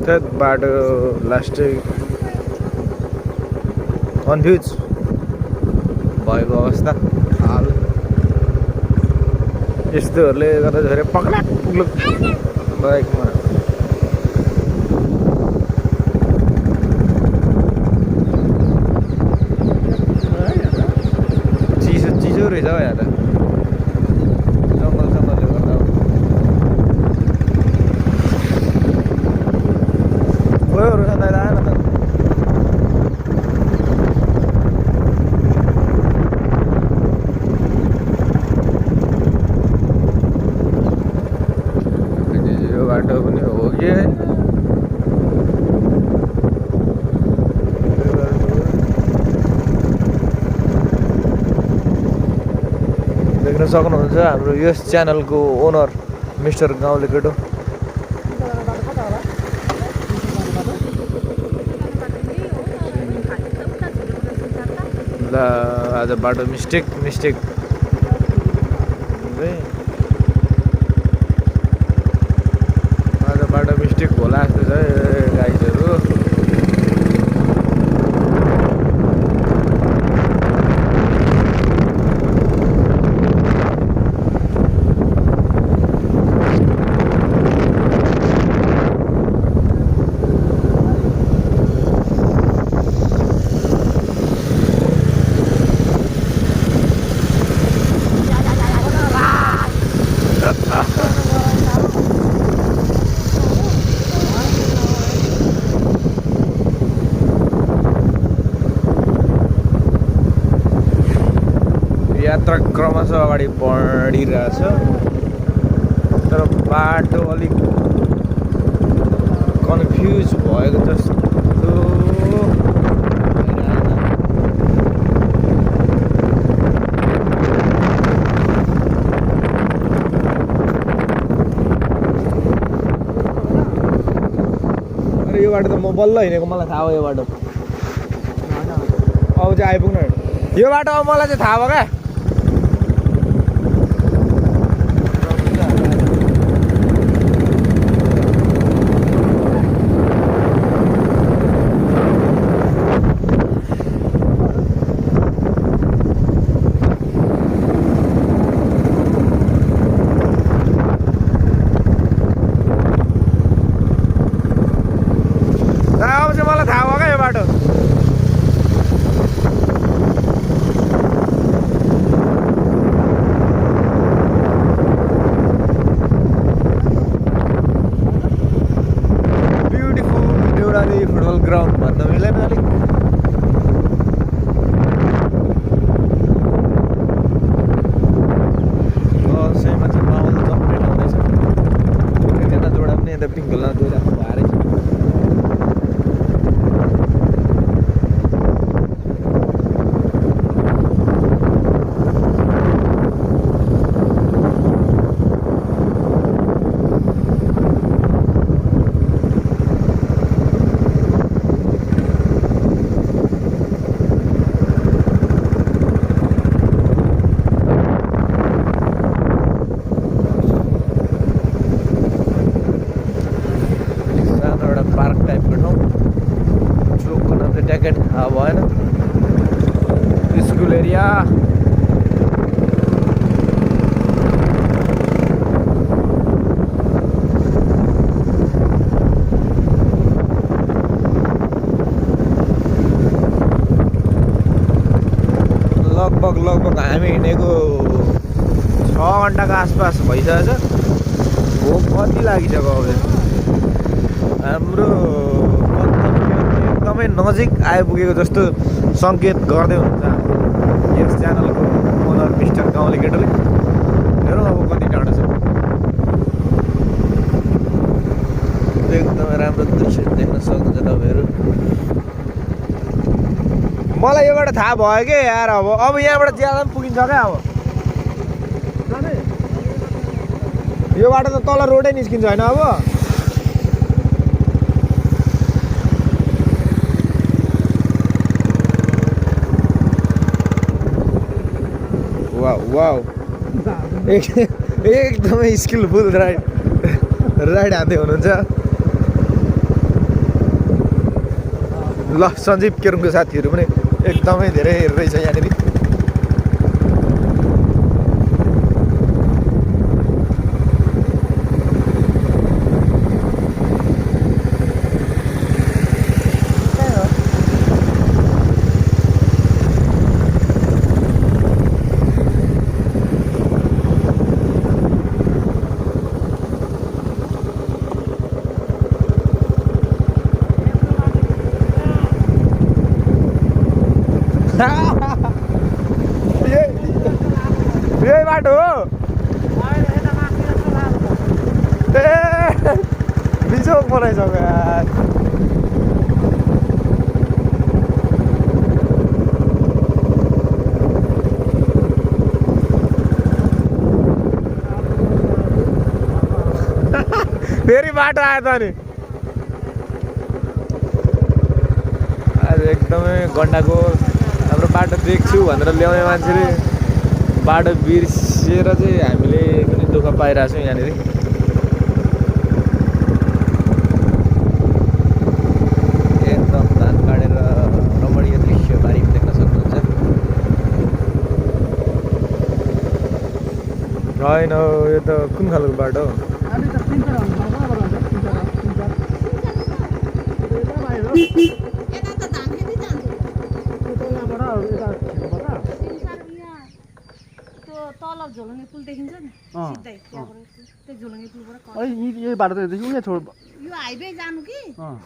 त्यो बाटो लास्टै कन्फ्युज भएको अवस्था हाल यस्तोहरूले गर्दा धेरै पक्लाक पुग्लुक बाइकमा चिसो रहेछ हौ यहाँ त जङ्गलले गर्दा गयो रोशन दाइ आएन त यो बाटो पनि हो कि देख्न सक्नुहुन्छ हाम्रो यस च्यानलको ओनर मिस्टर गाउँले केटो ल आज बाटो मिस्टेक आज बाटो मिस्टेक होला जस्तो छ गाइजहरू यात्रा क्रमशः अगाडि बढिरहेछ तर बाटो अलिक कन्फ्युज भएको जस्तो अरे यो बाटो त म बल्ल हिँडेको मलाई थाहा हो यो बाटो अब चाहिँ आइपुग्नु यो बाटो अब मलाई चाहिँ थाहा भयो क्या फुटबल ग्राउन्ड भन्न मिलेन अलिक दसैँमा चाहिँ माहौल कम्प्लिट हुँदैछ त्यता जोडा पनि यता पिङ्कलमा गइरहेको भएर थाहा भएन स्कुल एरिया लगभग हामी हिँडेको 6 घन्टाको आसपास भइसकेछ भोक कति लागिसक्यो अब हाम्रो एकदमै नजिक आइपुगेको जस्तो सङ्केत गर्दै हुन्छ हाम्रो यस च्यानलको ओनर मिस्टर गाउँले केटोले हेरौँ अब कति टाढो छ एकदमै राम्रो दृश्य देख्न सक्नुहुन्छ तपाईँहरू मलाई योबाट थाहा भयो के यार अब यहाँबाट ज्यादा पनि पुगिन्छ क्या अब यो बाटो त तल रोडै निस्किन्छ होइन अब वाउ एकदमै स्किलफुल राइड हान्दै हुनुहुन्छ ल सञ्जीव केरुङको साथीहरू पनि एकदमै धेरै रहेछ यहाँनिर। यही बाटो हो ए बिजोक बनाइसक्यो यार। फेरि बाटो आयो त नि आज एकदमै गण्डाको हाम्रो बाटो देख्छु भनेर ल्याउने मान्छेले बाटो बिर्सेर चाहिँ हामीले पनि दुःख पाइरहेको छौँ यहाँनिर। एकदम धान काटेर रमणीय दृश्य बारी देख्न सक्नुहुन्छ। होइन यो त कुन खालको बाटो झोलङ्गे पुल देखिन्छ नि सिधै त्यहाँबाट त्यो झोलङ्गे पुलबाट यही बाटो त उयो छोड यो हाइवे जानु कि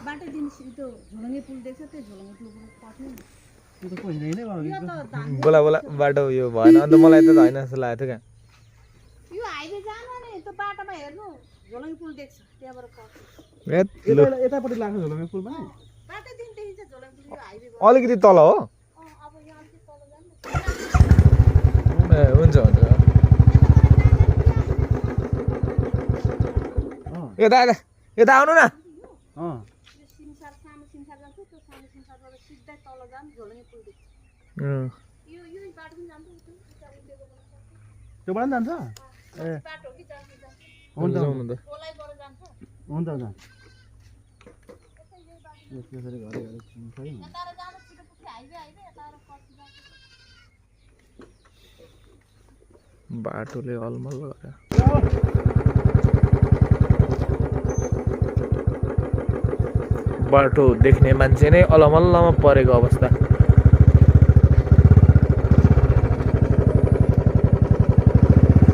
बाटो दिन त्यो झोलङ्गे पुल देख्छ त्यो झोलङ्गे पुलबाट पस्नु त्यो त कोही नै यो त बोला बोला बाटो यो भएन अन्त मलाई त होइन जस्तो लागेको थियो क्या। यो हाइवे जानु नि त्यो बाटोमा हेर्नु झोलङ्गे पुल देख्छ त्यहाँबाट पस्नु यतापट्टि लाग्छ झोलङ्गे पुल पनि बाटो दिन देखिन्छ झोलङ्गे पुल यो हाइवे अलिकति तल हो। अब यहाँ अलिकति तल जानु ए हुन्छ हुन्छ यता यता यता आउनु न। यो सिमसार सानो सिमसार जान्छ त्यो सानो सिमसारबाट सिधै तल जानु झोलङ्गे पुल देख्छ यो यो बाटो पनि जान्छ त्योबाट पनि जान्छ ए बाटो हो कि जान्छ हुन्छ खोलाइबाट जान्छ हुन्छ हुन्छ यसरी घरि घरि छैन यताबाट जानु छिटो पुग्छ हाइवे हाइवे यताबाट पछि जान्छ बाटोले अलमल गरे। बाटो देख्ने मान्छे नै अलमल्लमा परेको अवस्था।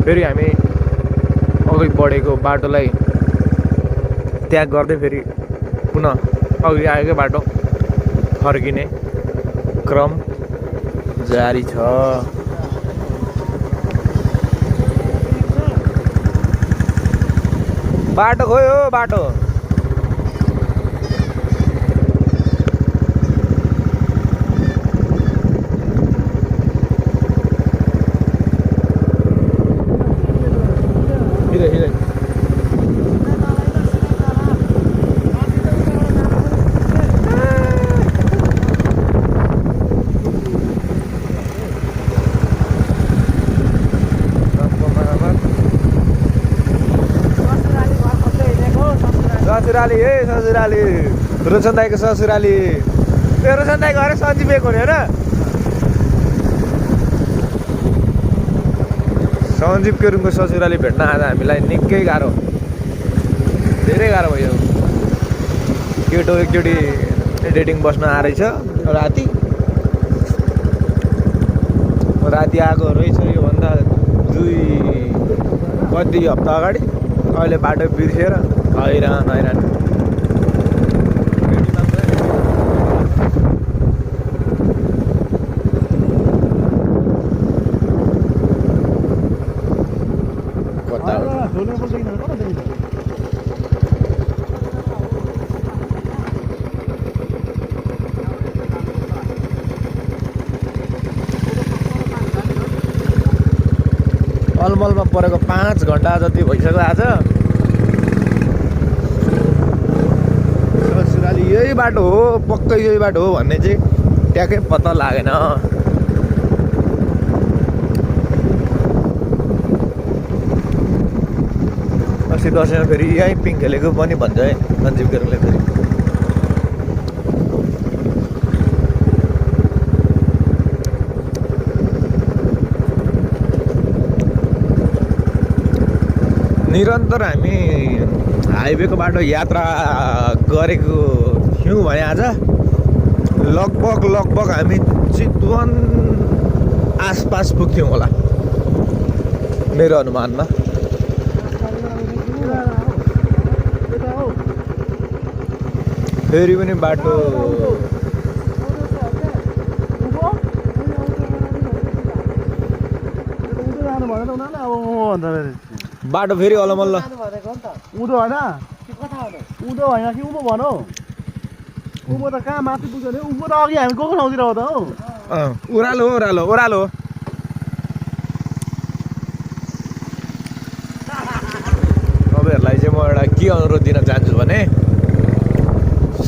फेरि हामी अघि बढेको बाटोलाई त्याग गर्दै फेरि पुनः अघि आएकै बाटो फर्किने क्रम जारी छ। बाटो गयो बाटो हिँडे हिँडे ससुराली है ससुराली रोशन दाईको ससुराली ए रोशन दाईको अरे सन्जीवेको नि होइन सञ्जीव केरुङको ससुराली भेट्न आज हामीलाई निकै गाह्रो धेरै गाह्रो भयो। केटो एकचोटि डेटिङ बस्न आएछ राति आएको रहेछ योभन्दा 2 हप्ता अगाडि। अहिले बाटो बिर्सेर हैरान हैरान अलमलमा परेको 5 घन्टा जति भइसक्यो आज। ससुराली यही बाटो हो पक्कै यही बाटो हो भन्ने चाहिँ ट्याक्कै पत्ता लागेन। अस्ति दसैँमा फेरि यहीँ पिङ खेलेको पनि भन्छ है सञ्जीव केरुङले फेरि। निरन्तर हामी हाइवेको बाटो यात्रा गरेको थियौँ भने आज लगभग हामी चितवन आसपास पुग्थ्यौँ होला मेरो अनुमानमा। फेरि पनि बाटो बाटो फेरि अलमल्ल उँधो होइन उँधो होइन कि उँभो भनौ उँभो त कहाँ माथि पुग्यो भने उँभो त अघि हामी गएको ठाउँतिर हो त हौ। ओह्रालो ओह्रालो तपाईँहरूलाई चाहिँ म एउटा के अनुरोध दिन चाहन्छु भने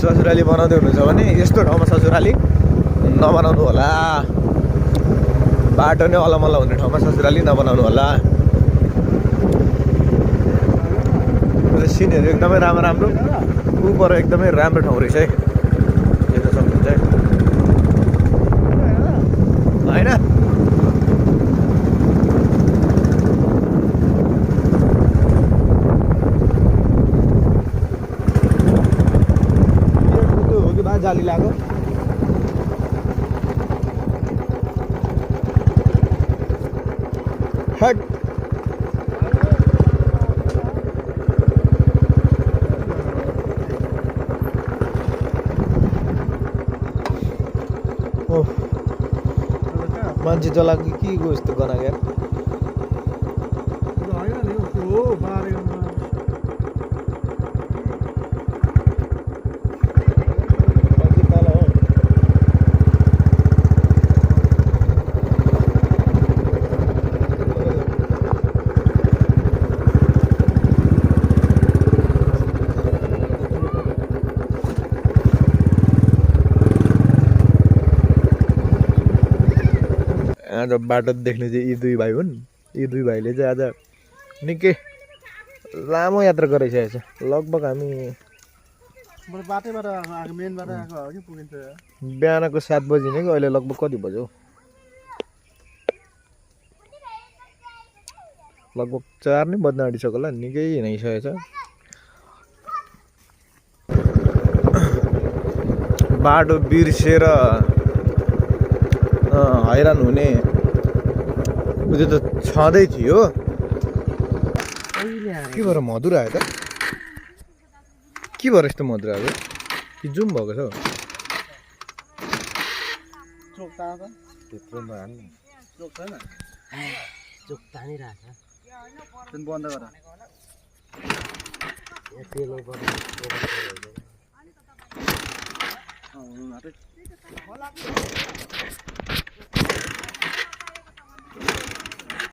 ससुराली बनाउँदै हुनुहुन्छ भने यस्तो ठाउँमा ससुराली नबनाउनु होला। बाटो नै अलमल्ल हुने ठाउँमा ससुराली नबनाउनु होला। सिनहरू एकदमै राम्रो ऊपर एकदमै राम्रो ठाउँ रहेछ है, हेर्न सक्नुहुन्छ है होइन। हो कि बा जाली लाग्यो हट। मान्छे जलाएको के गयो यस्तो गना क्या आज बाटो देख्ने चाहिँ यी दुई भाइ हुन्। यी दुई भाइले चाहिँ आज निकै लामो यात्रा गरिसकेको छ। लगभग हामी बाटैबाट आएको मेन बाटो आएको हो कि पुगिन्छ। बिहानको 7 बजी नै अहिले लगभग कति बज्यो लगभग 4 नै बज्न आँटिसक्यो होला। निकै हिँडिसकेको छ। बाटो बिर्सेर हैरान हुने उयो त छँदै थियो। के भएर मधुर आयो त? के भएर यस्तो मधुर आयो कि जुम भएको छ? चोक तान्छ त्यत्रोमा हाल्नु चोक छैन चोक तानिरहेको छ बन्द गर तेलो गर्नु